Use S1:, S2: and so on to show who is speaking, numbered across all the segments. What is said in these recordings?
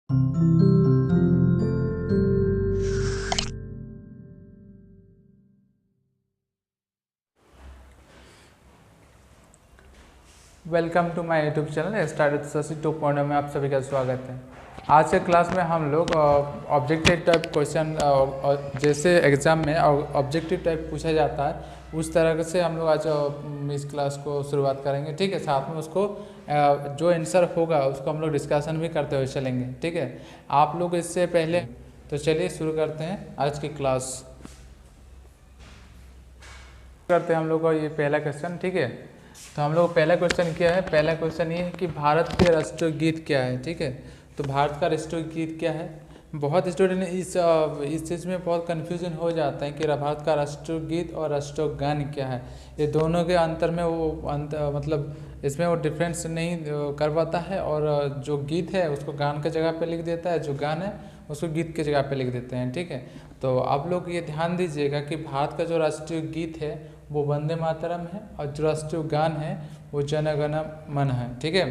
S1: Welcome to my YouTube channel start with Shashi 2.0 में आप सभी का स्वागत है। आज के क्लास में हम लोग ऑब्जेक्टिव टाइप क्वेश्चन जैसे एग्ज़ाम में ऑब्जेक्टिव टाइप पूछा जाता है उस तरह से हम लोग आज इस क्लास को शुरुआत करेंगे। ठीक है, साथ में उसको जो आंसर होगा उसको हम लोग डिस्कशन भी करते हुए चलेंगे। ठीक है, आप लोग इससे पहले तो चलिए शुरू करते हैं आज की क्लास। करते हैं हम लोग का ये पहला क्वेश्चन। ठीक है, तो हम लोग पहला क्वेश्चन क्या है, पहला क्वेश्चन ये है कि भारत के राष्ट्रीय गीत क्या है। ठीक है, तो भारत का राष्ट्रीय गीत क्या है। बहुत स्टूडेंट इस चीज़ में बहुत कन्फ्यूजन हो जाता है कि भारत का राष्ट्रीय गीत और राष्ट्रीय गान क्या है। ये दोनों के अंतर में वो मतलब इसमें वो डिफरेंस नहीं कर पाता है, और जो गीत है उसको गान के जगह पे लिख देता है, जो गान है उसको गीत के जगह पे लिख देते हैं। ठीक है, तो आप लोग ये ध्यान दीजिएगा कि भारत का जो राष्ट्रीय गीत है वो वंदे मातरम है, और जो राष्ट्रीय गान है वो जन गण मन है। ठीक है,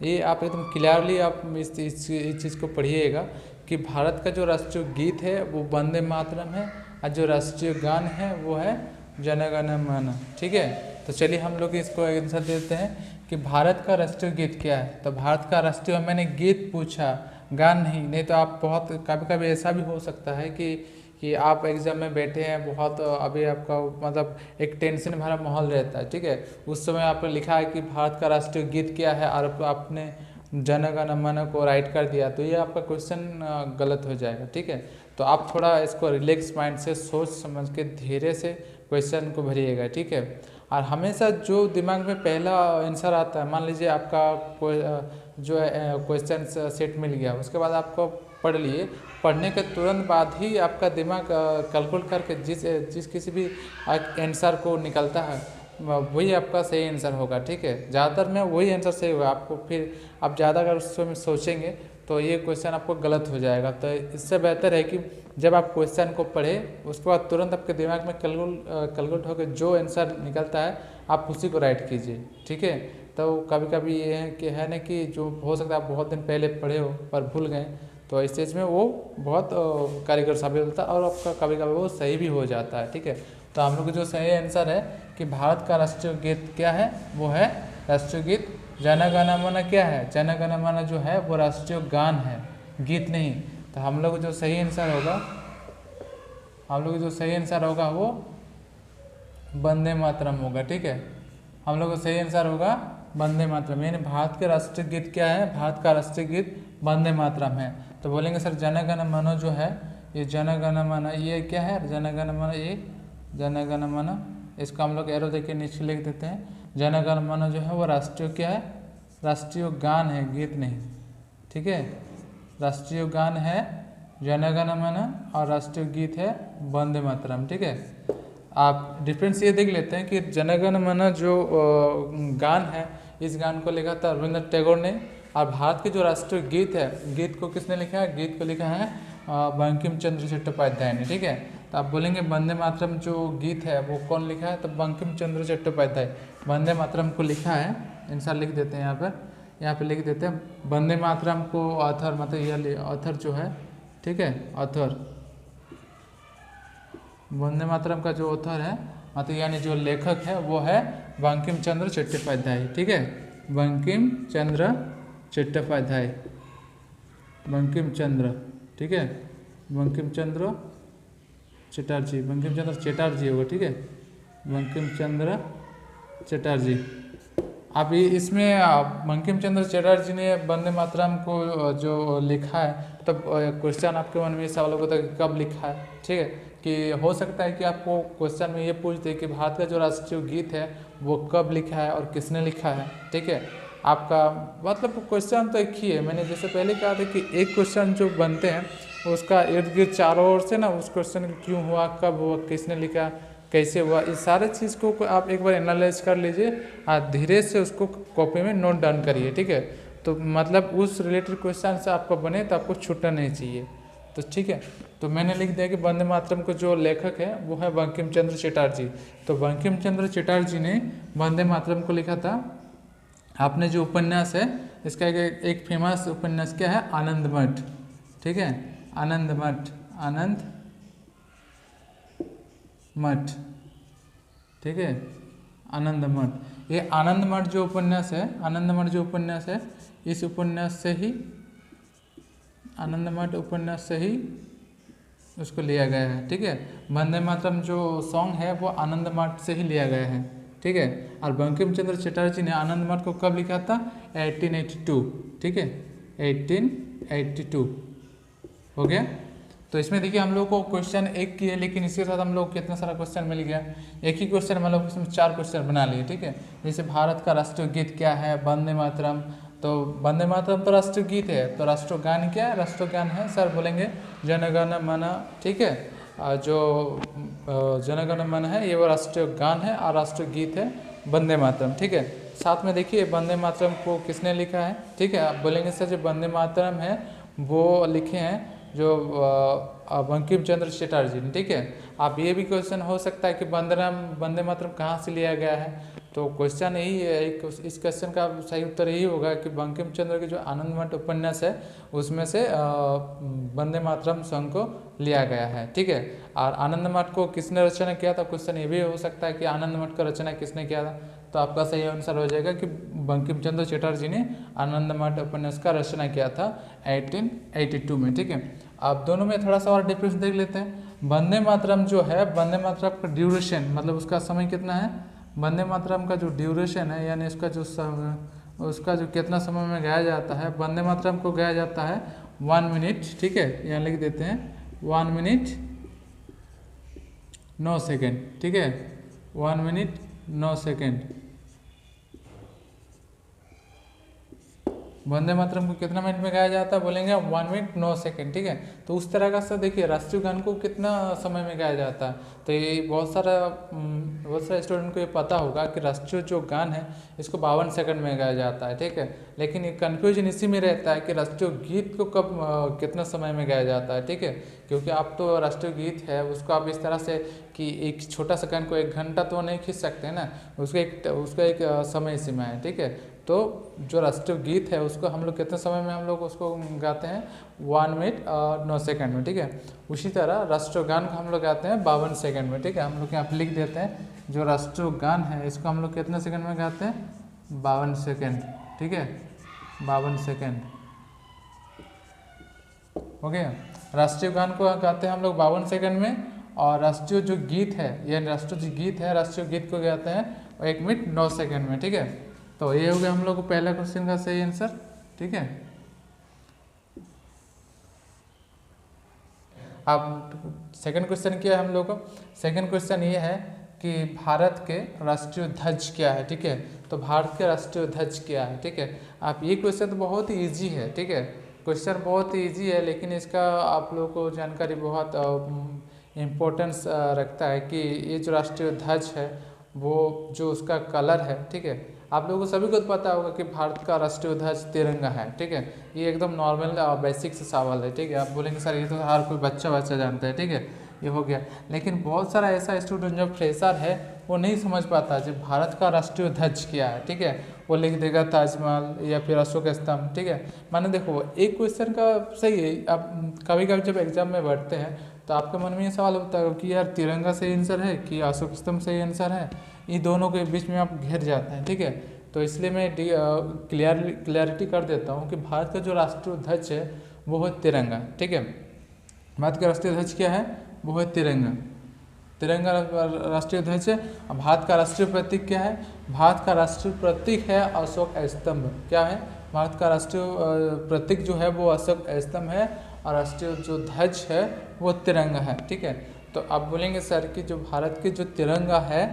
S1: ये आप एकदम क्लियरली आप इस चीज़ को पढ़िएगा कि भारत का जो राष्ट्रीय गीत है वो वंदे मातरम है, और जो राष्ट्रीय गान है वो है जन गण मन। ठीक है, तो चलिए हम लोग इसको आंसर देते हैं कि भारत का राष्ट्रीय गीत क्या है। तो भारत का राष्ट्रीय, मैंने गीत पूछा, गान नहीं तो आप बहुत कभी कभी ऐसा भी हो सकता है कि आप एग्ज़ाम में बैठे हैं, बहुत अभी आपका मतलब एक टेंशन भरा माहौल रहता है। ठीक है, उस समय आपने लिखा है कि भारत का राष्ट्रीय गीत क्या है और आपने जन गण मन को राइट कर दिया, तो ये आपका क्वेश्चन गलत हो जाएगा। ठीक है, तो आप थोड़ा इसको रिलैक्स माइंड से सोच समझ के धीरे से क्वेश्चन को भरिएगा। ठीक है, और हमेशा जो दिमाग में पहला आंसर आता है, मान लीजिए आपका जो क्वेश्चन सेट मिल गया, उसके बाद आपको पढ़ लिए, पढ़ने के तुरंत बाद ही आपका दिमाग कैलकुलेट करके जिस किसी भी आंसर को निकलता है वही आपका सही आंसर होगा। ठीक है, ज़्यादातर में वही आंसर सही होगा। आपको फिर आप ज़्यादा अगर उसमें सोचेंगे तो ये क्वेश्चन आपको गलत हो जाएगा। तो इससे बेहतर है कि जब आप क्वेश्चन को पढ़ें उसके बाद तुरंत आपके दिमाग में कैलकुलेट होकर जो आंसर निकलता है आप उसी को राइट कीजिए। ठीक है, तो कभी कभी ये है कि है ना कि जो हो सकता है आप बहुत दिन पहले पढ़े हो पर भूल गए, तो इस चीज़ में वो बहुत कारीगर साबित होता है और आपका कभी कभी वो सही भी हो जाता है। ठीक है, तो हम लोग जो सही आंसर है कि भारत का राष्ट्रीय गीत क्या है, वो है राष्ट्रीय गीत जन गण मन। क्या है, जन गण मन जो है वो राष्ट्रीय गान है, गीत नहीं। तो हम लोग जो सही आंसर होगा वो वंदे मातरम होगा। ठीक है, हम लोग का सही आंसर होगा वंदे मातरम। यानी भारत के राष्ट्रीय गीत क्या है, भारत का राष्ट्रीय गीत वंदे मातरम है। तो बोलेंगे सर जन गण मन जो है, ये जन गण मन ये क्या है, जन गण मन ये जन गण मन, इसको हम लोग एरो देखिए नीचे लिख देते हैं। जन गण मन जो है वो राष्ट्रीय क्या है, राष्ट्रीय गान है, गीत नहीं। ठीक है, राष्ट्रीय गान है जन गण मन और राष्ट्रीय गीत है वंदे मातरम। ठीक है, आप डिफरेंस ये देख लेते हैं कि जन गण मन जो गान है, इस गान को लिखा था रविंद्रनाथ टैगोर ने, और भारत के जो राष्ट्रीय गीत है, गीत को किसने लिखा है, गीत को लिखा है बंकिम चंद्र चट्टोपाध्याय ने। ठीक है, तो आप बोलेंगे वंदे मातरम जो गीत है वो कौन लिखा है, तो बंकिम चंद्र चट्टोपाध्याय वंदे मातरम को लिखा है। आंसर लिख देते हैं यहाँ पे लिख देते हैं वंदे मातरम को ऑथर, मतलब यह ऑथर जो है, ठीक है, ऑथर वंदे मातरम का जो ऑथर है, मतलब यानी जो लेखक है वो है बंकिम चंद्र चट्टोपाध्याय। ठीक है, बंकिम चंद्र चट्टोपाध्याय, बंकिम चंद्र, ठीक है, बंकिम चंद्र चटर्जी, बंकिम चंद्र चटर्जी होगा। ठीक है, बंकिम चंद्र चटर्जी। अब इसमें बंकिम चंद्र चटर्जी ने वंदे मातरम को जो लिखा है, तब क्वेश्चन आपके मन में सवाल होता है कि कब लिखा है। ठीक है, कि हो सकता है कि आपको क्वेश्चन में ये पूछ दे कि भारत का जो राष्ट्रीय गीत है वो कब लिखा है और किसने लिखा है। ठीक है, आपका मतलब क्वेश्चन तो एक ही है। मैंने जैसे पहले कहा था कि एक क्वेश्चन जो बनते हैं उसका इर्द गिर्द चारों ओर से ना उस क्वेश्चन क्यों हुआ, कब हुआ, किसने लिखा, कैसे हुआ, इस सारे चीज़ को आप एक बार एनालाइज कर लीजिए और धीरे से उसको कॉपी में नोट डाउन करिए। ठीक है, तो मतलब उस रिलेटेड क्वेश्चन से आपको बने तो आपको छूटना नहीं चाहिए। तो ठीक है, तो मैंने लिख दिया कि वंदे मातरम को जो लेखक है वो है बंकिम चंद्र चटर्जी। तो बंकिम चंद्र चटर्जी ने वंदे मातरम को लिखा था। आपने जो उपन्यास है इसका एक फेमस उपन्यास क्या है, आनंद मठ। ठीक है, आनंद मठ, आनंद मठ, ठीक है, आनंद मठ। ये आनंद मठ जो उपन्यास है, आनंद मठ जो उपन्यास है, इस उपन्यास से ही, आनंद मठ उपन्यास से ही उसको लिया गया है, ठीक है। वंदे मातरम जो सॉन्ग है वो आनंद मठ से ही लिया गया है, ठीक है। और बंकिम चंद्र चटर्जी ने आनंद मठ को कब लिखा था? 1882, ठीक है, 1882 हो गया। तो इसमें देखिए हम लोग को क्वेश्चन एक की है, लेकिन इसके साथ हम लोग को कितना सारा क्वेश्चन मिल गया, एक ही क्वेश्चन हम लोग इसमें 4 क्वेश्चन बना लिए, ठीक है। जैसे भारत का राष्ट्रीय गीत क्या है? वंदे मातरम। तो वंदे मातरम तो राष्ट्रीय गीत है, तो राष्ट्रगान क्या है? राष्ट्रगान है सर बोलेंगे जनगण मन, ठीक है। जो जनगण मन है ये वो राष्ट्रीय गान है, और राष्ट्रीय गीत है वंदे मातरम, ठीक है। साथ में देखिए वंदे मातरम को किसने लिखा है, ठीक है। आप बोलेंगे सर जो वंदे मातरम है वो लिखे हैं जो बंकिम चंद्र चटर्जी ने, ठीक है। आप ये भी क्वेश्चन हो सकता है कि वंदे मातरम कहाँ से लिया गया है, तो क्वेश्चन यही है, इस क्वेश्चन का सही उत्तर यही होगा कि बंकिम चंद्र के जो आनंद मठ उपन्यास है उसमें से वंदे मातरम सॉन्ग को लिया गया है, ठीक है। और आनंद मठ को किसने रचना किया था, क्वेश्चन ये भी हो सकता है कि आनंद मठ का रचना किसने किया था, तो आपका सही आंसर हो जाएगा कि बंकिम चंद्र चटर्जी ने आनंद मठ उपन्यास का रचना किया था 1882 में, ठीक है। अब दोनों में थोड़ा सा और डिफरेंस देख लेते हैं। वंदे मातरम जो है, वंदे मातरम का ड्यूरेशन मतलब उसका समय कितना है, वंदे मातरम का जो ड्यूरेशन है यानी उसका जो कितना समय में गाया जाता है, वंदे मातरम को गाया जाता है 1 मिनट, ठीक है। यहाँ लिख देते हैं 1 मिनट 9 सेकेंड, ठीक है, 1 मिनट 9 सेकेंड। वंदे मातरम को कितना मिनट में गाया जाता है, बोलेंगे 1 मिनट 9 सेकेंड, ठीक है। तो उस तरह का सर देखिए राष्ट्रीय गान को कितना समय में गाया जाता है, तो ये बहुत सारे स्टूडेंट को ये पता होगा कि राष्ट्रीय जो गान है इसको 52 सेकंड में गाया जाता है, ठीक है। लेकिन ये कन्फ्यूजन इसी में रहता है कि राष्ट्रीय गीत को कब कितना समय में गाया जाता है, ठीक है। क्योंकि आप तो राष्ट्रीय गीत है उसको आप इस तरह से कि एक छोटा सा गान को 1 घंटा तो नहीं खींच सकते हैं ना, उसका एक समय सीमा है, ठीक है। तो जो राष्ट्रीय गीत है उसको हम लोग कितने समय में हम लोग उसको गाते हैं, 1 मिनट 9 सेकंड में, ठीक है। उसी तरह राष्ट्रीय गान को हम लोग गाते हैं 52 सेकंड में, ठीक है। हम लोग यहाँ पे लिख देते हैं जो राष्ट्रीय गान है इसको हम लोग कितने सेकंड में गाते हैं, 52 सेकंड, ठीक है, 52 सेकंड हो गया। राष्ट्रीय गान को गाते हैं हम लोग 52 सेकंड में, और राष्ट्रीय जो गीत है यानी राष्ट्रीय जो गीत है राष्ट्रीय गीत को गाते हैं 1 मिनट 9 सेकंड में, ठीक है। तो ये हो गया हम लोग को पहला क्वेश्चन का सही आंसर, ठीक है। अब सेकंड क्वेश्चन क्या है हम लोग को, सेकंड क्वेश्चन ये है कि भारत के राष्ट्रीय ध्वज क्या है, ठीक है। तो भारत के राष्ट्रीय ध्वज क्या है, ठीक है। आप ये क्वेश्चन तो बहुत ही ईजी है, ठीक है, क्वेश्चन बहुत ही ईजी है, लेकिन इसका आप लोगों को जानकारी बहुत इम्पोर्टेंस रखता है कि ये जो राष्ट्रीय ध्वज है वो जो उसका कलर है, ठीक है। आप लोगों को सभी को पता होगा कि भारत का राष्ट्रीय ध्वज तिरंगा है, ठीक है। ये एकदम नॉर्मल बेसिक से सवाल है, ठीक है। आप बोलेंगे सर ये तो हर कोई बच्चा जानता है, ठीक है, ये हो गया। लेकिन बहुत सारा ऐसा स्टूडेंट जो फ्रेशर है वो नहीं समझ पाता जो भारत का राष्ट्रीय ध्वज क्या है, ठीक है। वो लिख देगा ताजमहल या फिर अशोक स्तंभ, ठीक है। माने देखो एक क्वेश्चन का सही है, आप कभी कभी जब एग्जाम में बैठते हैं तो आपके मन में ये सवाल होता है कि यार तिरंगा सही आंसर है कि अशोक स्तंभ सही आंसर है, ये दोनों के बीच में आप घिर जाते हैं, ठीक है। तो इसलिए मैं क्लियरिटी कर देता हूँ कि भारत का जो राष्ट्रीय ध्वज है वो है तिरंगा, ठीक है। भारत का राष्ट्रीय ध्वज क्या है, वो है तिरंगा, तिरंगा राष्ट्रीय ध्वज है। भारत का राष्ट्रीय प्रतीक क्या है, भारत का राष्ट्रीय प्रतीक है अशोक स्तंभ, क्या है, भारत का राष्ट्रीय प्रतीक जो है वो अशोक स्तंभ है, और राष्ट्रीय जो ध्वज है वो तिरंगा है, ठीक है। तो आप बोलेंगे सर कि जो भारत के जो तिरंगा है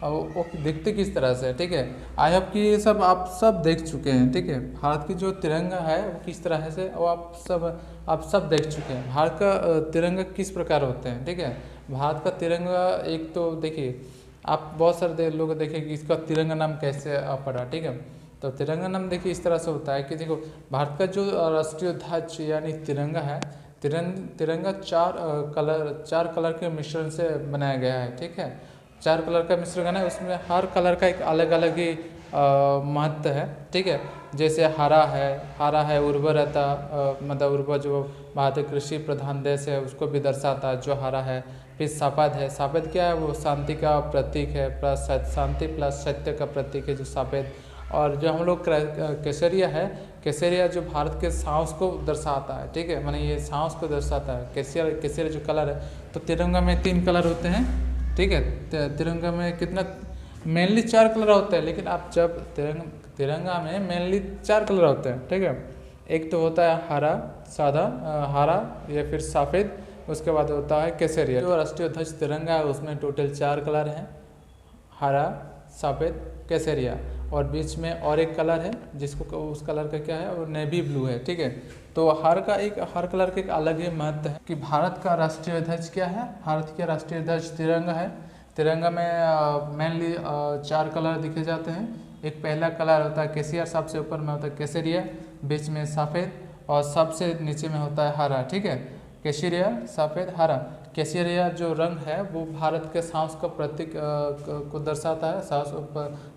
S1: वो दिखते किस तरह से, ठीक है। आई होप कि ये सब आप सब देख चुके हैं, ठीक है। भारत की जो तिरंगा है वो किस तरह से वो आप सब देख चुके हैं। भारत का तिरंगा किस प्रकार होते हैं, ठीक है। भारत का तिरंगा एक तो देखिए आप बहुत सारे लोग देखें कि इसका तिरंगा नाम कैसे पड़ा, ठीक है। तो तिरंगा नाम देखिए इस तरह से होता है कि देखो भारत का जो राष्ट्रीय ध्वज यानी तिरंगा है, तिरंगा 4 कलर के मिश्रण से बनाया गया है, ठीक है। 4 कलर का मिश्रण है, उसमें हर कलर का एक अलग अलग ही महत्व है, ठीक है। जैसे हरा है उर्वरता, मतलब उर्वर जो भारत कृषि प्रधान देश है उसको भी दर्शाता है जो हरा है। फिर सफ़ेद है, सफ़ेद क्या है, वो शांति का प्रतीक है, प्लस शांति प्लस सत्य का प्रतीक है जो सफ़ेद। और जो हम लोग केसरिया है, केसरिया जो भारत के सांस को दर्शाता है, ठीक है, माने ये सांस को दर्शाता है। केसरिया जो कलर है, तो तिरंगा में 3 कलर होते हैं, ठीक है। तिरंगा में कितना, मेनली 4 कलर होते हैं, लेकिन आप जब तिरंगा में मेनली 4 कलर होते हैं, ठीक है। एक तो होता है हरा, सादा हरा या फिर सफ़ेद, उसके बाद होता है केसरिया। जो राष्ट्रीय ध्वज तिरंगा है उसमें टोटल 4 कलर हैं, हरा, सफ़ेद, केसरिया, और बीच में और एक कलर है जिसको, उस कलर का क्या है, वो नेवी ब्लू है, ठीक है। तो हर कलर का एक अलग ही महत्व है कि भारत का राष्ट्रीय ध्वज क्या है, भारत के राष्ट्रीय ध्वज तिरंगा है। तिरंगा में मेनली 4 कलर दिखे जाते हैं। एक पहला कलर होता है केसरिया, सबसे ऊपर में होता है केसरिया, बीच में सफ़ेद और सबसे नीचे में होता है हरा, ठीक है। केसरिया, सफ़ेद, हरा। केसरिया जो रंग है वो भारत के सांस का प्रतीक को दर्शाता है,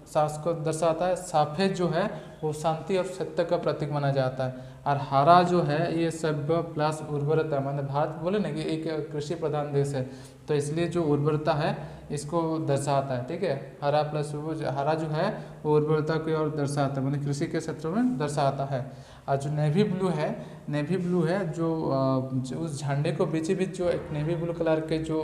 S1: सांस को दर्शाता है। सफ़ेद जो है वो शांति और सत्य का प्रतीक माना जाता है। और हरा जो है ये सभ्य प्लस उर्वरता, मतलब भारत बोले ना कि एक कृषि प्रधान देश है, तो इसलिए जो उर्वरता है इसको दर्शाता है, ठीक है। हरा प्लस हरा जो है वो उर्वरता की ओर दर्शाता है, मतलब कृषि के क्षेत्र में दर्शाता है। और जो नेवी ब्लू है जो उस झंडे को बीच जो एक नेवी ब्लू कलर के जो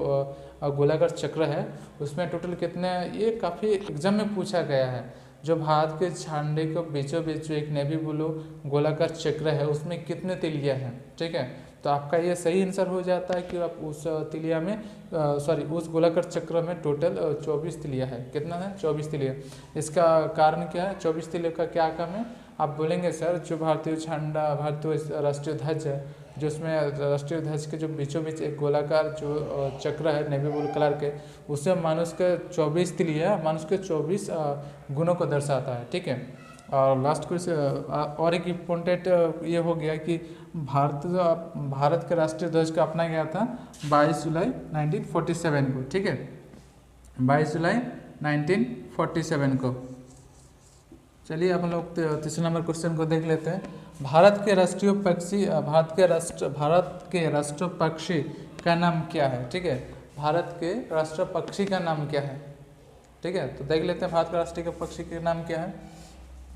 S1: गोलाकार चक्र है उसमें टोटल कितने, ये काफ़ी एग्जाम में पूछा गया है। जो भारत के झंडे को बीचों बीच जो एक नेवी ब्लू गोलाकार चक्र है उसमें कितने तिलिया हैं, ठीक है। तो आपका ये सही आंसर हो जाता है कि आप उस तिलिया में उस गोलाकार चक्र में टोटल 24 तिलिया है। कितना है, 24 तिलिया। इसका कारण क्या है, 24 तिलिया का क्या काम है, आप बोलेंगे सर जो भारतीय झंडा, भारतीय राष्ट्रीय ध्वज है, जो उसमें राष्ट्रीय ध्वज के जो बीचों बीच एक गोलाकार जो चक्र है नेवी ब्लू कलर के, उससे मनुष्य के 24 तिलिया, मनुष्य के 24 गुणों को दर्शाता है, ठीक है। और लास्ट क्वेश्चन और एक इम्पोर्टेंट ये हो गया कि भारत के राष्ट्रीय ध्वज को अपनाया गया था 22 जुलाई 1947 को, ठीक है, 22 जुलाई 1947 को। चलिए अपन लोग तीसरे नंबर क्वेश्चन को देख लेते हैं। भारत के राष्ट्र पक्षी का नाम क्या है, ठीक है। भारत के राष्ट्र पक्षी का नाम क्या है, ठीक है। तो देख लेते हैं भारत के राष्ट्रीय पक्षी का नाम क्या है।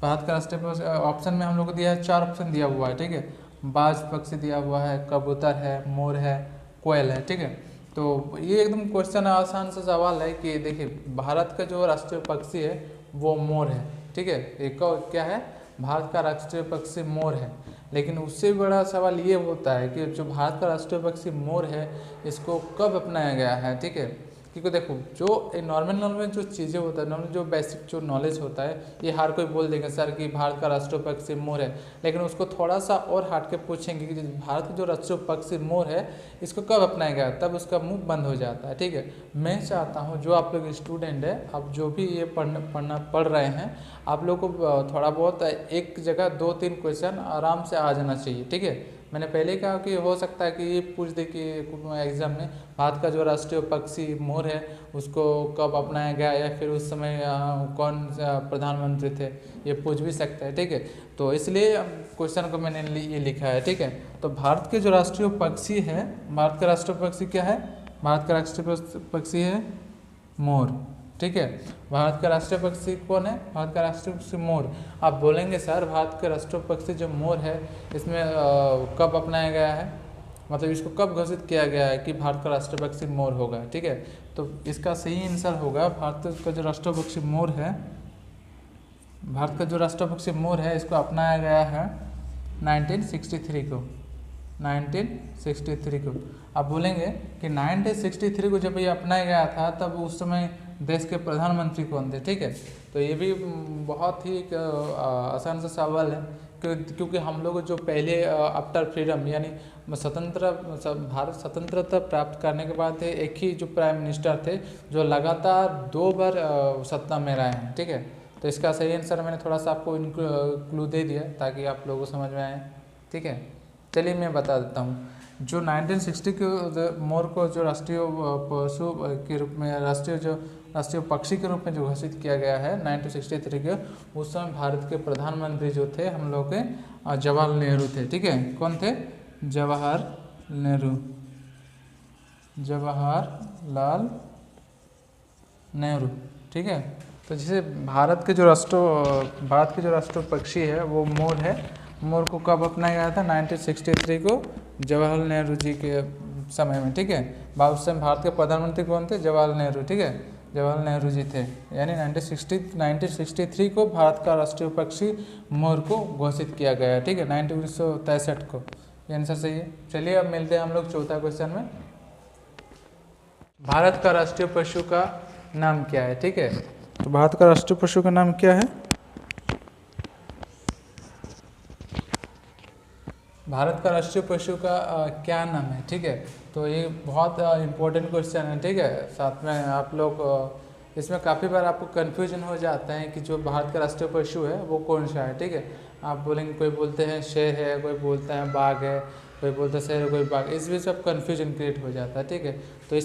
S1: भारत का राष्ट्रीय ऑप्शन में हम लोग को दिया है, 4 ऑप्शन दिया हुआ है, ठीक है। बाज पक्षी दिया हुआ है, कबूतर है, मोर है, कोयल है, ठीक है। तो ये एकदम क्वेश्चन आसान सा सवाल है कि देखिए भारत का जो राष्ट्रीय पक्षी है वो मोर है, ठीक है। एक क्या है, भारत का राष्ट्रीय पक्षी मोर है। लेकिन उससे बड़ा सवाल ये होता है कि जो भारत का राष्ट्रीय पक्षी मोर है इसको कब अपनाया गया है, ठीक है। क्योंकि देखो जो नॉर्मल जो चीज़ें होता है, नॉर्मल जो बेसिक जो नॉलेज होता है, ये हर कोई बोल देगा सर कि भारत का राष्ट्रीय पक्षी मोर है। लेकिन उसको थोड़ा सा और हट के पूछेंगे कि भारत का जो राष्ट्रीय पक्षी मोर है इसको कब अपनाया गया, तब उसका मुंह बंद हो जाता है, ठीक है। मैं चाहता हूँ जो आप लोग स्टूडेंट है, आप जो भी ये पढ़ रहे हैं, आप लोग को थोड़ा बहुत एक जगह 2-3 क्वेश्चन आराम से आ जाना चाहिए, ठीक है। मैंने पहले कहा कि हो सकता है कि ये पूछ दे कि एग्ज़ाम में भारत का जो राष्ट्रीय पक्षी मोर है उसको कब अपनाया गया या फिर उस समय कौन प्रधानमंत्री थे, ये पूछ भी सकता है, ठीक है। तो इसलिए क्वेश्चन को मैंने ये लिखा है, ठीक है। तो भारत के जो राष्ट्रीय पक्षी है, भारत का राष्ट्रीय पक्षी क्या है, भारत का राष्ट्रीय पक्षी है मोर, ठीक है। भारत का राष्ट्रीय पक्षी कौन है, भारत का राष्ट्रीय पक्षी मोर। आप बोलेंगे सर भारत का राष्ट्रीय पक्षी जो मोर है इसमें कब अपनाया गया है, मतलब इसको कब घोषित किया गया है कि भारत का राष्ट्रीय पक्षी मोर होगा, ठीक है। तो इसका सही आंसर होगा भारत का जो राष्ट्रीय पक्षी मोर है, भारत का जो राष्ट्रीय पक्षी मोर है इसको अपनाया गया है 1963 को, 1963 को। आप बोलेंगे कि 1963 को जब ये अपनाया गया था तब उस समय देश के प्रधानमंत्री कौन थे, ठीक है। तो ये भी बहुत ही आसान सा सवाल है क्योंकि हम लोग जो पहले आफ्टर फ्रीडम यानी भारत स्वतंत्रता प्राप्त करने के बाद एक ही जो प्राइम मिनिस्टर थे जो लगातार 2 बार सत्ता में रहे हैं, ठीक है। तो इसका सही आंसर मैंने थोड़ा सा आपको क्लू दे दिया ताकि आप लोगों को समझ में आए, ठीक है। चलिए मैं बता देता हूँ। जो 1960 के मोर को जो राष्ट्रीय पशु के रूप में, राष्ट्रीय जो राष्ट्रीय पक्षी के रूप में जो घोषित किया गया है 1963 के, उस समय भारत के प्रधानमंत्री जो थे हम लोग के जवाहरलाल नेहरू थे। ठीक है, कौन थे? जवाहरलाल नेहरू। ठीक है, तो जैसे भारत के जो राष्ट्रीय पक्षी है वो मोर है। मोर को कब अपनाया गया था? 1963 को जवाहरलाल नेहरू जी के समय में। ठीक है, उस समय भारत के प्रधानमंत्री कौन थे? जवाहरलाल नेहरू। ठीक है, जवाहरलाल नेहरू जी थे, यानी 1963 को भारत का राष्ट्रीय पक्षी मोर को घोषित किया गया है। ठीक है, 1963 को। ये आंसर सही है। चलिए अब मिलते हैं हम लोग चौथा क्वेश्चन में। भारत का राष्ट्रीय पशु का नाम क्या है? ठीक है, तो भारत का राष्ट्रीय पशु का नाम क्या है? भारत का राष्ट्रीय पशु का क्या नाम है? ठीक है, तो ये बहुत इम्पोर्टेंट क्वेश्चन है। ठीक है, साथ में आप लोग इसमें काफ़ी बार आपको कन्फ्यूजन हो जाता है कि जो भारत का राष्ट्रीय पशु है वो कौन सा है। ठीक है, आप बोलेंगे, कोई बोलते हैं शेर है, कोई बोलता है बाघ है, कोई बोलता है शेर है, कोई बाघ। इस वजह से आप कन्फ्यूजन क्रिएट हो जाता है। ठीक है, तो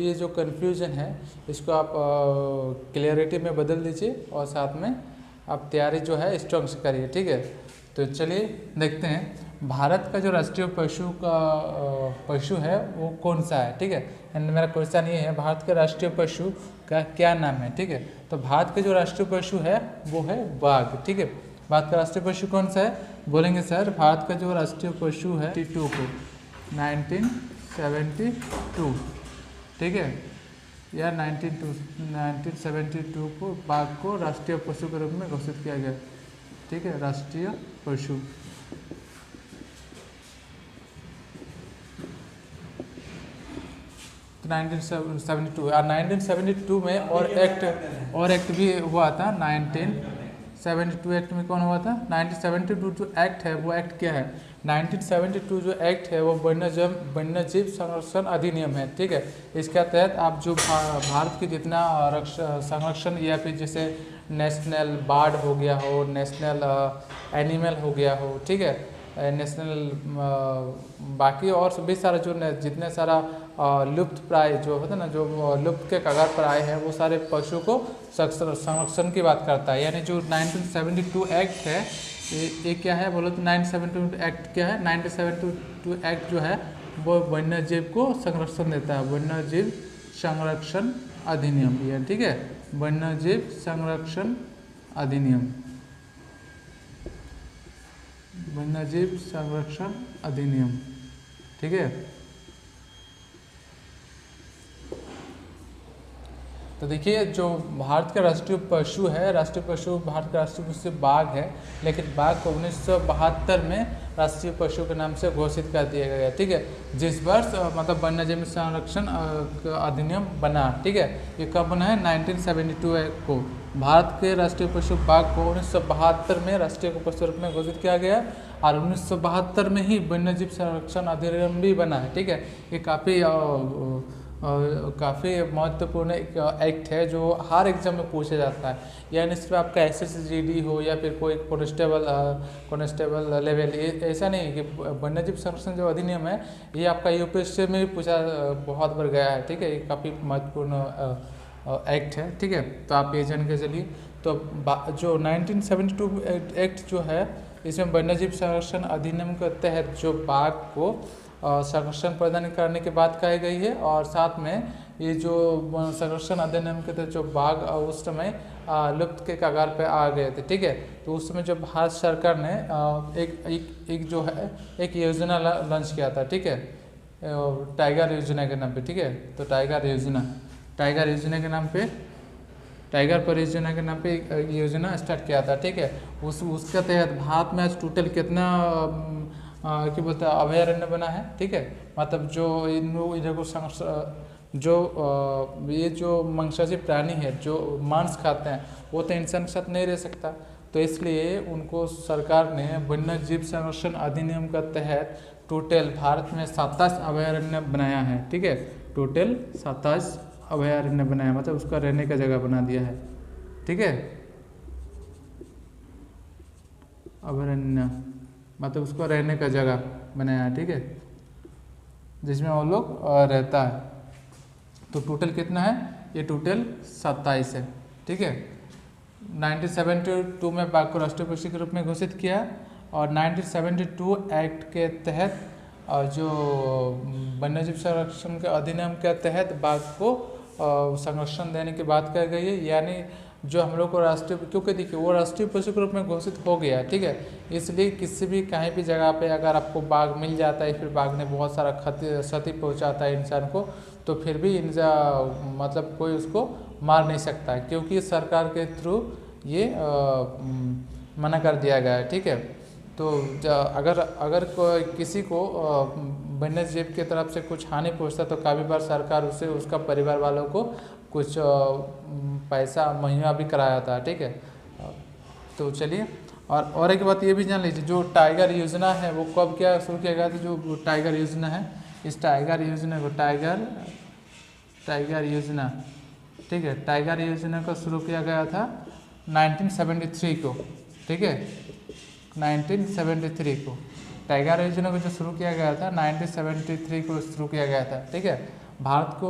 S1: ये जो कन्फ्यूजन है इसको आप क्लियरिटी में बदल दीजिए और साथ में आप तैयारी जो है स्ट्रॉन्ग से करिए। ठीक है, तो चलिए देखते हैं भारत का जो राष्ट्रीय पशु है वो कौन सा है। ठीक है, एंड मेरा क्वेश्चन ये है, भारत के राष्ट्रीय पशु का क्या नाम है? ठीक है, तो भारत के जो राष्ट्रीय पशु है वो है बाघ। ठीक है, भारत का राष्ट्रीय पशु कौन सा है? बोलेंगे सर भारत का जो राष्ट्रीय पशु है 1972। ठीक है, या 1972 को बाघ को राष्ट्रीय पशु के रूप में घोषित किया गया। ठीक है, राष्ट्रीय पशु। तो 1972 में और एक्ट भी हुआ था। 1972 एक्ट में कौन हुआ था? 1972 जो एक्ट है वो एक्ट क्या है? 1972 जो एक्ट है वो वन्यजीव संरक्षण अधिनियम है। ठीक है, इसके तहत आप जो भारत के जितना संरक्षण या फिर जैसे नेशनल बर्ड हो गया हो, नेशनल एनिमल हो गया हो, ठीक है, नेशनल बाकी और भी सारा जो जितने सारा लुप्त प्राय जो होता है ना, जो लुप्त के कगार पर आए हैं, वो सारे पशु को संरक्षण की बात करता है। यानी जो 1972 एक्ट है ये क्या है बोलो तो 1972 एक्ट क्या है? 1972 एक्ट जो है वो वन्यजीव को संरक्षण देता है, वन्यजीव संरक्षण अधिनियम। ये ठीक है, वन्यजीव संरक्षण अधिनियम, वन्यजीव संरक्षण अधिनियम। ठीक है, तो देखिए जो भारत का राष्ट्रीय पशु है, राष्ट्रीय पशु भारत का राष्ट्रीय पशु बाघ है, लेकिन बाघ को 1972 में राष्ट्रीय पशु के नाम से घोषित कर दिया गया। ठीक है, जिस वर्ष मतलब वन्यजीव संरक्षण अधिनियम बना। ठीक है, ये कब बना है? 1972 को भारत के राष्ट्रीय पशु बाघ को 1972 में राष्ट्रीय पशु रूप में घोषित किया गया और 1972 में ही वन्यजीव संरक्षण अधिनियम भी बना है। ठीक है, ये काफ़ी महत्वपूर्ण एक्ट है जो हर एग्जाम में पूछा जाता है। यानी सिर्फ आपका SSGD हो या फिर कोई कॉन्स्टेबल लेवल, ये ऐसा नहीं कि वन्यजीव संरक्षण जो अधिनियम है ये आपका UPSC में भी पूछा बहुत बार गया है। ठीक है, ये काफ़ी महत्वपूर्ण एक्ट है। ठीक है, तो आप ये जान के चलिए। तो जो 1972 एक्ट जो है इसमें वन्यजीव संरक्षण अधिनियम के तहत जो बाघ को संरक्षण प्रदान करने की बात कही गई है और साथ में ये जो संरक्षण अधिनियम के तहत जो बाघ उस समय लुप्त के कगार पे आ गए थे। ठीक है, तो उस समय जो भारत सरकार ने एक जो है एक योजना लॉन्च किया था। ठीक है, टाइगर योजना के नाम पे। ठीक है, तो टाइगर योजना के नाम पे, टाइगर परियोजना के नाम पे एक योजना स्टार्ट किया था। ठीक है, उसके तहत भारत में आज टोटल कितना क्या बोलते हैं अभयारण्य बना है। ठीक है, मतलब जो इधर को ये जो मांसाहारी प्राणी है जो मांस खाते हैं वो तो इंसान के साथ नहीं रह सकता, तो इसलिए उनको सरकार ने वन्यजीव संरक्षण अधिनियम के तहत टोटल भारत में 27 अभयारण्य बनाया है। ठीक है, टोटल 27 अभयारण्य बनाया, मतलब उसका रहने का जगह बना दिया है। ठीक है, अभयारण्य मतलब उसको रहने का जगह बनाया है। ठीक है, जिसमें वो लोग रहता है। तो टोटल कितना है? ये टोटल 27 है, ठीक है। 1972 में बाघ को राष्ट्रीय पक्षी के रूप में घोषित किया और 1972 एक्ट के तहत जो वन्यजीव संरक्षण के अधिनियम के तहत बाघ को संरक्षण देने की बात कही गई है। यानी जो हम लोग को राष्ट्रीय, क्योंकि देखिए वो राष्ट्रीय पशु के रूप में घोषित हो गया, ठीक है। इसलिए किसी भी कहीं भी जगह पे अगर आपको बाघ मिल जाता है, फिर बाघ ने बहुत सारा क्षति पहुंचाता है इंसान को, तो फिर भी मतलब कोई उसको मार नहीं सकता है, क्योंकि सरकार के थ्रू ये मना कर दिया गया है, ठीक है। तो अगर कोई किसी को वन्य जीव की तरफ से कुछ हानि पहुंचता तो काफ़ी बार सरकार उसे उसका परिवार वालों को कुछ पैसा मुहैया भी कराया था, ठीक है। तो चलिए, और एक बात ये भी जान लीजिए, जो टाइगर योजना है वो कब क्या शुरू किया गया था। जो टाइगर योजना है, इस टाइगर योजना को टाइगर योजना, ठीक है, टाइगर योजना को शुरू किया गया था 1973 को, ठीक है, 1973 को टाइगर योजना को जो शुरू किया गया था 1973 को शुरू किया गया था, ठीक है। भारत को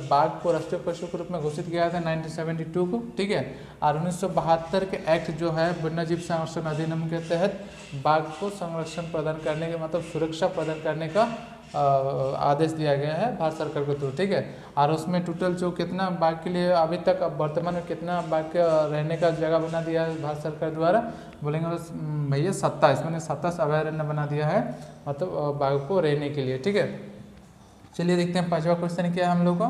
S1: बाघ को राष्ट्रीय पशु के रूप में घोषित किया था 1972 को, ठीक है। और 1972 के एक्ट जो है वन्यजीव संरक्षण अधिनियम के तहत बाघ को संरक्षण प्रदान करने के मतलब सुरक्षा प्रदान करने का आदेश दिया गया है भारत सरकार के थ्रू, ठीक है। और उसमें टोटल जो कितना बाघ के लिए अभी तक वर्तमान में कितना बाघ के रहने का जगह बना दिया है भारत सरकार द्वारा, बोलेंगे बस भैया 27, मैंने 27 अभयारण्य बना दिया है मतलब बाघ को रहने के लिए, ठीक है। चलिए देखते हैं पांचवा क्वेश्चन क्या है हम लोग का।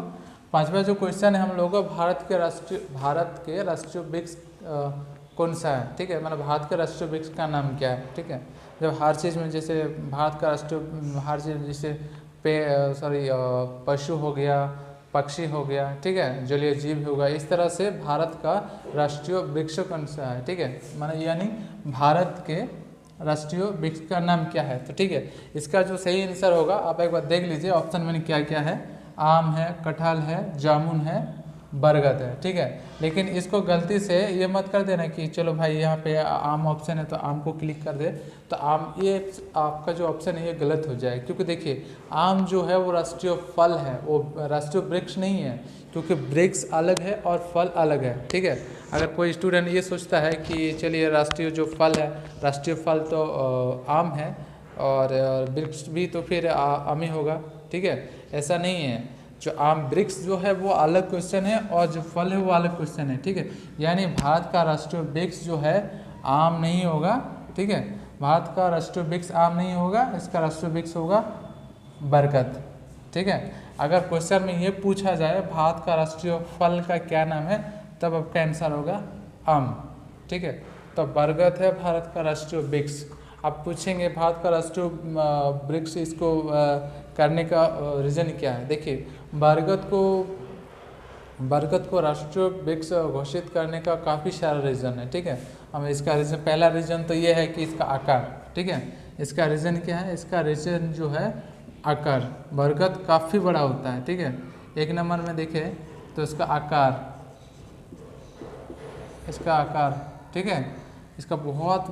S1: पांचवा जो क्वेश्चन है हम लोग का, भारत के राष्ट्रीय वृक्ष कौन सा है, ठीक है। मतलब भारत के राष्ट्रीय वृक्ष का नाम क्या है, ठीक है। जब हर चीज़ में जैसे भारत का राष्ट्रीय हर चीज़ जैसे पशु हो गया, पक्षी हो गया, ठीक है, जलीय जीव होगा, इस तरह से भारत का राष्ट्रीय वृक्ष कौन सा है, ठीक है। माने यानी भारत के राष्ट्रीय वृक्ष का नाम क्या है, तो ठीक है। इसका जो सही आंसर होगा आप एक बार देख लीजिए, ऑप्शन में क्या क्या है। आम है, कटहल है, जामुन है, बरगद है, ठीक है। लेकिन इसको गलती से ये मत कर देना कि चलो भाई यहाँ पे आम ऑप्शन है तो आम को क्लिक कर दे, तो आम ये आपका जो ऑप्शन है ये गलत हो जाए, क्योंकि देखिए आम जो है वो राष्ट्रीय फल है, वो राष्ट्रीय वृक्ष नहीं है, क्योंकि वृक्ष अलग है और फल अलग है, ठीक है। अगर कोई स्टूडेंट ये सोचता है कि चलिए राष्ट्रीय जो फल है, राष्ट्रीय फल तो आम है और वृक्ष भी तो फिर आम ही होगा, ठीक है, ऐसा नहीं है। जो आम वृक्ष जो है वो अलग क्वेश्चन है और जो फल है वो अलग क्वेश्चन है, ठीक है। यानी भारत का राष्ट्रीय वृक्ष जो है आम नहीं होगा, ठीक है। भारत का राष्ट्रीय वृक्ष आम नहीं होगा, इसका राष्ट्रीय वृक्ष होगा बरगद, ठीक है। अगर क्वेश्चन में ये पूछा जाए भारत का राष्ट्रीय फल का क्या नाम है, तब आपका आंसर होगा आम, ठीक है। तो बरगद है भारत का राष्ट्रीय वृक्ष। आप पूछेंगे भारत का राष्ट्रीय वृक्ष इसको करने का रीज़न क्या है। देखिए बरगद को राष्ट्रीय वृक्ष घोषित करने का काफ़ी सारा रीज़न है, ठीक है। हम इसका रीज़न, पहला रीज़न तो ये है कि इसका आकार, ठीक है। इसका रीज़न क्या है, इसका रीज़न जो है आकार, बरगद काफ़ी बड़ा होता है, ठीक है। एक नंबर में देखें तो इसका आकार, ठीक है, इसका बहुत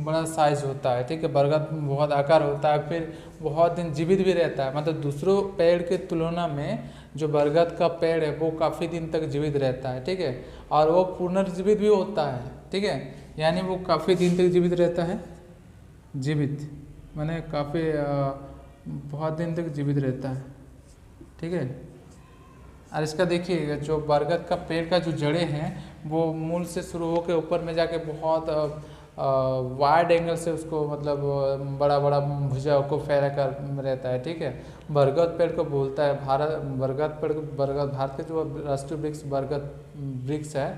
S1: बड़ा साइज होता है, ठीक है। बरगद बहुत आकार होता है, फिर बहुत दिन जीवित भी रहता है, मतलब दूसरों पेड़ के तुलना में जो बरगद का पेड़ है वो काफ़ी दिन तक जीवित रहता है, ठीक है। और वो पुनर्जीवित भी होता है, ठीक है, यानी वो काफ़ी दिन तक जीवित रहता है, जीवित माने काफ़ी बहुत दिन तक जीवित रहता है, ठीक है। और इसका देखिए जो बरगद का पेड़ का जो जड़ें हैं वो मूल से शुरू होकर ऊपर में जाके बहुत वाइड एंगल से उसको मतलब बड़ा बड़ा भुजा को फैला कर रहता है, ठीक है। बरगद पेड़ को बोलता है बरगद भारत के जो राष्ट्रीय वृक्ष बरगद वृक्ष है,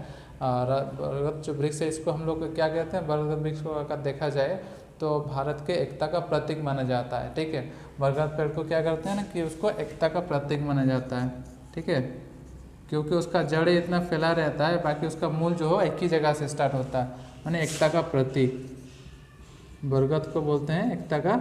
S1: बरगद जो वृक्ष है इसको हम लोग क्या कहते हैं, बरगद वृक्ष को अगर देखा जाए तो भारत के एकता का प्रतीक माना जाता है, ठीक है। बरगद पेड़ को क्या करते हैं ना कि उसको एकता का प्रतीक माना जाता है, ठीक है, क्योंकि उसका जड़ इतना फैला रहता है, बाकी उसका मूल जो हो एक ही जगह से स्टार्ट होता है, माने एकता का प्रतीक। बरगद को बोलते हैं एकता का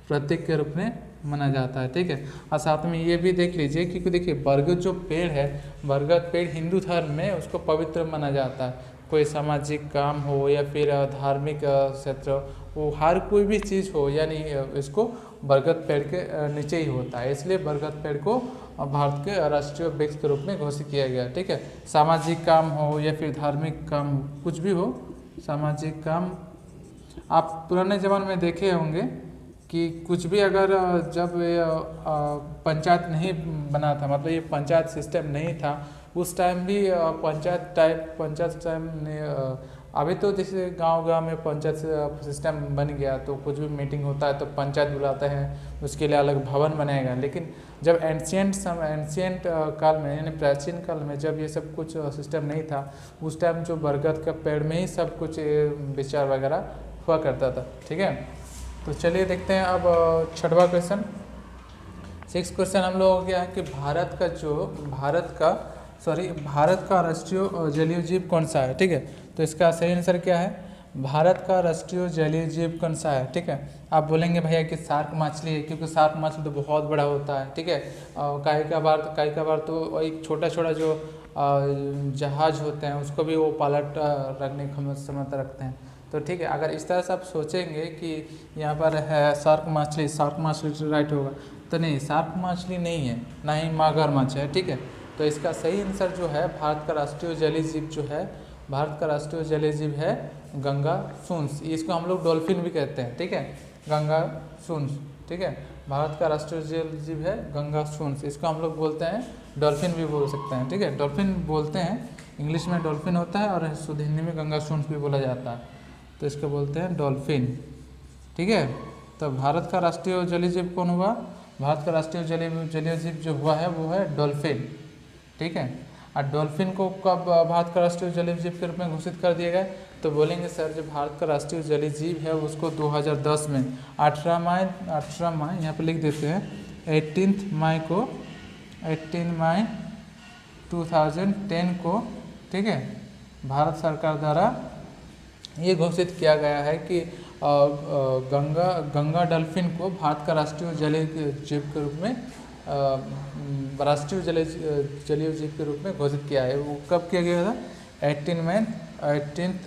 S1: प्रतीक के रूप में माना जाता है, ठीक है। और साथ में ये भी देख लीजिए क्योंकि देखिए बरगद जो पेड़ है, बरगद पेड़ हिंदू धर्म में उसको पवित्र माना जाता है, कोई सामाजिक काम हो या फिर धार्मिक क्षेत्र वो, हर कोई भी चीज़ हो, यानी इसको बरगद पेड़ के नीचे ही होता है, इसलिए बरगद पेड़ को भारत के राष्ट्रीय वृक्ष के रूप में घोषित किया गया। ठीक है, सामाजिक काम हो या फिर धार्मिक काम, कुछ भी हो, सामाजिक काम। आप पुराने ज़माने में देखे होंगे कि कुछ भी अगर जब पंचायत नहीं बना था, मतलब ये पंचायत सिस्टम नहीं था, उस टाइम भी पंचायत टाइम ने, अभी तो जैसे गांव-गांव में पंचायत सिस्टम बन गया, तो कुछ भी मीटिंग होता है तो पंचायत बुलाते हैं, उसके लिए अलग भवन बनाएगा। लेकिन जब एंशियंट काल में, यानी प्राचीन काल में, जब ये सब कुछ सिस्टम नहीं था, उस टाइम जो बरगद का पेड़ में ही सब कुछ विचार वगैरह हुआ करता था। ठीक है, तो चलिए देखते हैं अब छठवां क्वेश्चन। 6 क्वेश्चन हम लोगों को क्या है कि भारत का राष्ट्रीय जलीय जीव कौन सा है। ठीक है, तो इसका सही आंसर क्या है, भारत का राष्ट्रीय जलीय जीव कौन सा है। ठीक है, आप बोलेंगे भैया कि शार्क मछली है, क्योंकि शार्क मछली तो बहुत बड़ा होता है। ठीक है, कई का बार तो एक छोटा जो जहाज होते हैं उसको भी वो पायलट रखने की क्षमता रखते हैं। तो ठीक है, अगर इस तरह से आप सोचेंगे कि यहाँ पर है शार्क मछली राइट होगा, तो नहीं, शार्क मछली नहीं है, ना ही मगरमच्छ है। ठीक है, तो इसका सही आंसर जो है, भारत का राष्ट्रीय जलीय जीव है गंगा सूंस। इसको हम लोग डॉल्फिन भी कहते हैं। ठीक है, गंगा सूंस। ठीक है, भारत का राष्ट्रीय जलीय जीव है गंगा सूंस, इसको हम लोग बोलते हैं डॉल्फिन भी बोल सकते हैं। ठीक है, डॉल्फिन बोलते हैं, इंग्लिश में डॉल्फिन होता है और शुद्ध हिंदी में गंगा सूंस भी बोला जाता है, तो इसको बोलते हैं डॉल्फिन। ठीक है, तो भारत का राष्ट्रीय जलीय जीव कौन हुआ, भारत का राष्ट्रीय जलीय जीव जो हुआ है वो है डॉल्फिन। ठीक है, और डॉल्फिन को कब भारत का राष्ट्रीय जलीय जीव के रूप में घोषित कर दिया गया, तो बोलेंगे सर जो भारत का राष्ट्रीय जलीय जीव है उसको 2010 में 18 मई यहाँ पर लिख देते हैं, 18 मई 2010 को, ठीक है, भारत सरकार द्वारा ये घोषित किया गया है कि गंगा डॉल्फिन को भारत का राष्ट्रीय जलीय जीव के रूप में राष्ट्रीय जलीय जीव के रूप में घोषित किया है। वो कब किया गया था, 18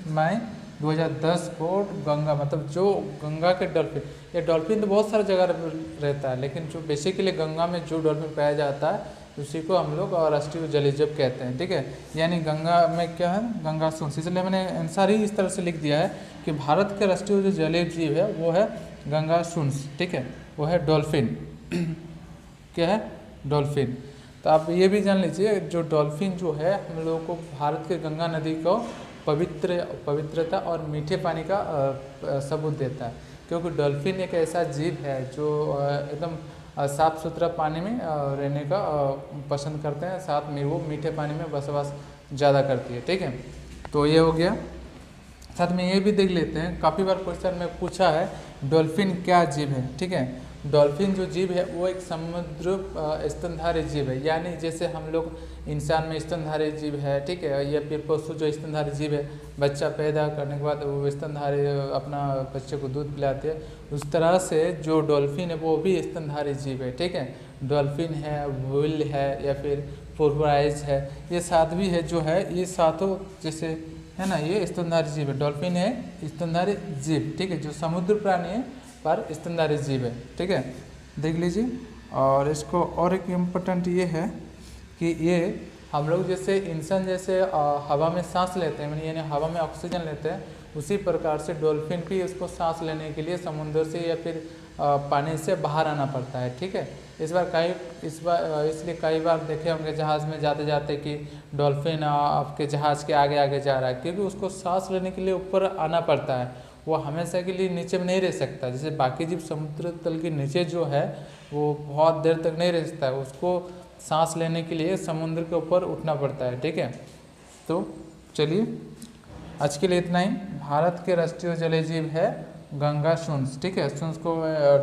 S1: मई 2010 को। गंगा मतलब जो गंगा के डॉल्फिन, ये डॉल्फिन तो बहुत सारी जगह रहता है, लेकिन जो बेसिकली गंगा में जो डॉल्फिन पाया जाता है उसी को हम लोग राष्ट्रीय जलीय जीव कहते हैं। ठीक है, यानी गंगा में क्या है, गंगा सूंस, इसलिए मैंने आंसर ही इस तरह से लिख दिया है कि भारत के राष्ट्रीय जो जलीय जीव है वो है गंगा सूंस। ठीक है, वो है डॉल्फिन। क्या है, डॉल्फिन। तो आप ये भी जान लीजिए, जो डॉल्फिन जो है हम लोगों को भारत के गंगा नदी को पवित्रता और मीठे पानी का सबूत देता है, क्योंकि डॉल्फिन एक ऐसा जीव है जो एकदम साफ़ सुथरा पानी में रहने का पसंद करते हैं, साथ में वो मीठे पानी में बसवास ज़्यादा करती है। ठीक है, तो ये हो गया। साथ में ये भी देख लेते हैं, काफ़ी बार क्वेश्चन में पूछा है डॉल्फिन क्या जीव है। ठीक है, डॉल्फिन जो जीव है वो एक समुद्र स्तनधारी जीव है, यानी जैसे हम लोग इंसान में स्तनधारी जीव है। ठीक है, या फिर पशु जो स्तनधारी जीव है, बच्चा पैदा करने के बाद वो स्तनधारी अपना बच्चे को दूध पिलाते हैं, उस तरह से जो डॉल्फिन है वो भी स्तनधारी जीव है। ठीक है, डॉल्फिन है, व्हेल है, या फिर पोर्पोइज है, ये सातवीं है जो है, ये सातों जैसे है ना, ये स्तनधारी जीव है। डॉल्फिन है स्तनधारी जीव। ठीक है, जो समुद्र प्राणी है पर स्तनधारी जीव है। ठीक है, देख लीजिए। और इसको और एक इम्पोर्टेंट ये है कि ये हम लोग जैसे इंसान जैसे हवा में सांस लेते हैं, यानी हवा में ऑक्सीजन लेते हैं, उसी प्रकार से डॉल्फिन भी उसको सांस लेने के लिए समुद्र से या फिर पानी से बाहर आना पड़ता है। ठीक है, इसलिए कई बार देखे होंगे जहाज़ में जाते जाते कि डॉल्फिन आपके जहाज़ के आगे आगे जा रहा है, क्योंकि उसको सांस लेने के लिए ऊपर आना पड़ता है, वो हमेशा के लिए नीचे में नहीं रह सकता। जैसे बाकी जीव समुद्र तल के नीचे जो है वो बहुत देर तक नहीं रह सकता है, उसको सांस लेने के लिए समुद्र के ऊपर उठना पड़ता है। ठीक है, तो चलिए आज के लिए इतना ही। भारत के राष्ट्रीय जलीय जीव है गंगा सूंस। ठीक है, सूंस को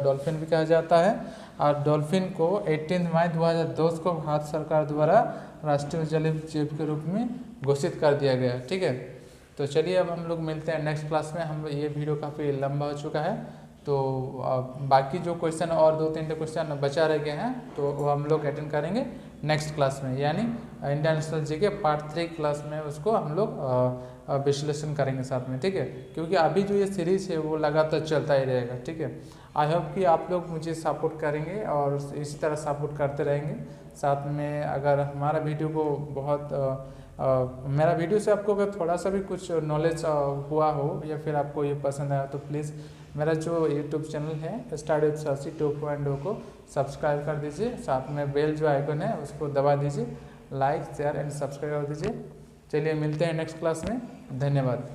S1: डॉल्फिन भी कहा जाता है, और डॉल्फिन को 18 मई 2010 को भारत सरकार द्वारा राष्ट्रीय जलीय जीव के रूप में घोषित कर दिया गया। ठीक है, तो चलिए अब हम लोग मिलते हैं नेक्स्ट क्लास में। हम ये वीडियो काफ़ी लंबा हो चुका है, तो बाकी जो क्वेश्चन और 2-3 क्वेश्चन बचा रह गए हैं तो वो हम लोग अटेंड करेंगे नेक्स्ट क्लास में, यानी इंटरनेशनल जीके पार्ट 3 क्लास में उसको हम लोग विश्लेषण करेंगे साथ में, ठीक है। क्योंकि अभी जो ये सीरीज है वो लगातार चलता ही रहेगा, ठीक है। आई होप कि आप लोग मुझे सपोर्ट करेंगे और इसी तरह सपोर्ट करते रहेंगे। साथ में अगर हमारा वीडियो को बहुत मेरा वीडियो से आपको अगर थोड़ा सा भी कुछ नॉलेज हुआ हो या फिर आपको ये पसंद आया तो प्लीज़ मेरा जो यूट्यूब चैनल है स्टडी विद शशि 2.0 को सब्सक्राइब कर दीजिए। साथ में बेल जो आइकन है उसको दबा दीजिए, लाइक शेयर एंड सब्सक्राइब कर दीजिए। चलिए मिलते हैं नेक्स्ट क्लास में, धन्यवाद।